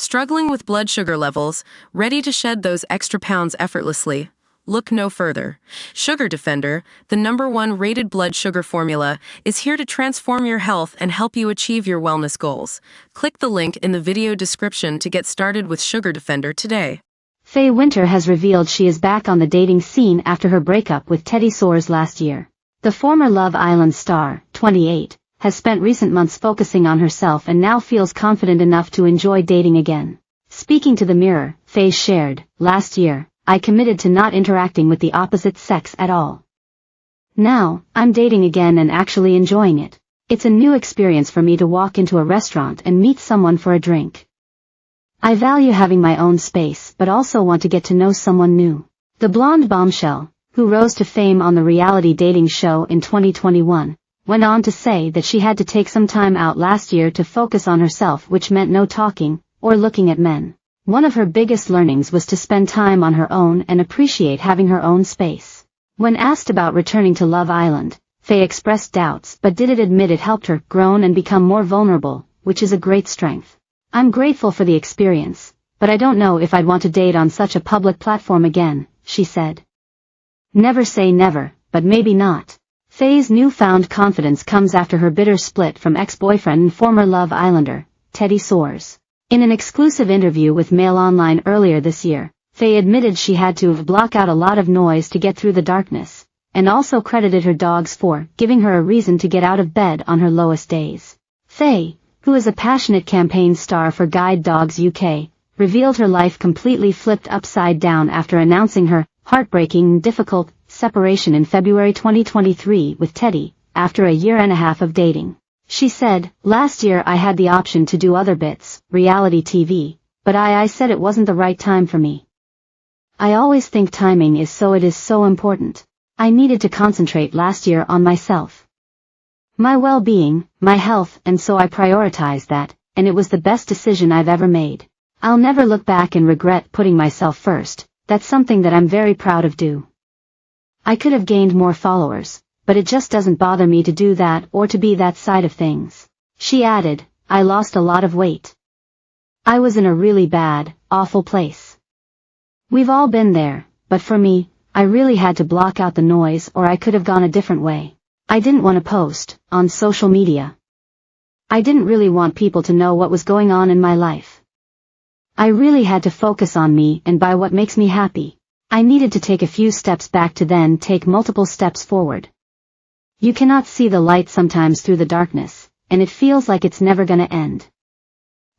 Struggling with blood sugar levels, ready to shed those extra pounds effortlessly? Look no further. Sugar Defender, the #1 rated blood sugar formula, is here to transform your health and help you achieve your wellness goals. Click the link in the video description to get started with Sugar Defender today. Faye has revealed she is back on the dating scene after her breakup with Teddy Soares last year. The former Love Island star, 28, has spent recent months focusing on herself and now feels confident enough to enjoy dating again. Speaking to the Mirror, Faye shared, "Last year, I committed to not interacting with the opposite sex at all. Now, I'm dating again and actually enjoying it. It's a new experience for me to walk into a restaurant and meet someone for a drink. I value having my own space but also want to get to know someone new." The blonde bombshell, who rose to fame on the reality dating show in 2021, went on to say that she had to take some time out last year to focus on herself, which meant no talking or looking at men. One of her biggest learnings was to spend time on her own and appreciate having her own space. When asked about returning to Love Island, Faye expressed doubts but did admit it helped her grow and become more vulnerable, which is a great strength. "I'm grateful for the experience, but I don't know if I'd want to date on such a public platform again," she said. Never say never, but maybe not. Faye's newfound confidence comes after her bitter split from ex-boyfriend and former Love Islander, Teddy Soares. In an exclusive interview with Mail Online earlier this year, Faye admitted she had to block out a lot of noise to get through the darkness, and also credited her dogs for giving her a reason to get out of bed on her lowest days. Faye, who is a passionate campaign star for Guide Dogs UK, revealed her life completely flipped upside down after announcing her heartbreaking and difficult separation in February 2023 with Teddy, after a year and a half of dating. She said, "Last year I had the option to do other bits, reality TV, but I said it wasn't the right time for me. I always think timing is so important. I needed to concentrate last year on myself. My well-being, my health, and so I prioritized that, and it was the best decision I've ever made. I'll never look back and regret putting myself first. That's something that I'm very proud of do. I could have gained more followers, but it just doesn't bother me to do that or to be that side of things." She added, "I lost a lot of weight. I was in a really bad, awful place. We've all been there, but for me, I really had to block out the noise or I could have gone a different way. I didn't want to post on social media. I didn't really want people to know what was going on in my life. I really had to focus on me and by what makes me happy. I needed to take a few steps back to then take multiple steps forward. You cannot see the light sometimes through the darkness, and it feels like it's never gonna end.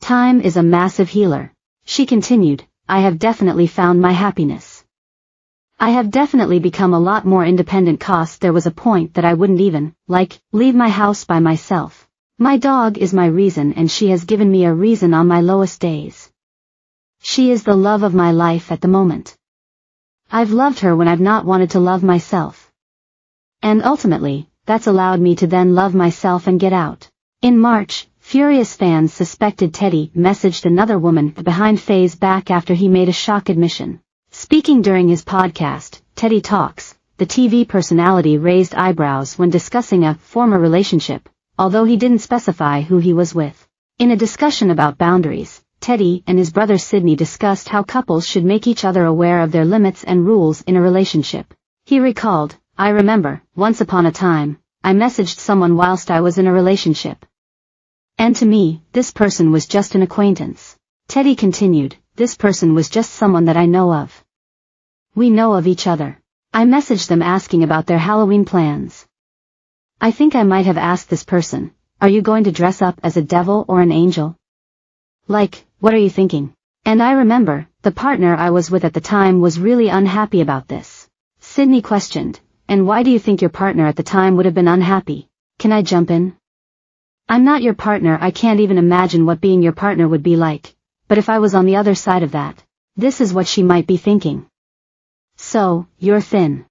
Time is a massive healer." She continued, "I have definitely found my happiness. I have definitely become a lot more independent. There was a point that I wouldn't even, leave my house by myself. My dog is my reason and she has given me a reason on my lowest days. She is the love of my life at the moment. I've loved her when I've not wanted to love myself. And ultimately, that's allowed me to then love myself and get out." In March, furious fans suspected Teddy messaged another woman behind Faye's back after he made a shock admission. Speaking during his podcast, Teddy Talks, the TV personality raised eyebrows when discussing a former relationship, although he didn't specify who he was with. In a discussion about boundaries, Teddy and his brother Sydney discussed how couples should make each other aware of their limits and rules in a relationship. He recalled, "I remember, once upon a time, I messaged someone whilst I was in a relationship. And to me, this person was just an acquaintance." Teddy continued, "This person was just someone that I know of. We know of each other. I messaged them asking about their Halloween plans. I think I might have asked this person, 'Are you going to dress up as a devil or an angel? What are you thinking?' And I remember, the partner I was with at the time was really unhappy about this." Sydney questioned, "And why do you think your partner at the time would have been unhappy?" "Can I jump in? I'm not your partner. I can't even imagine what being your partner would be like, but if I was on the other side of that, this is what she might be thinking. So, you're thin.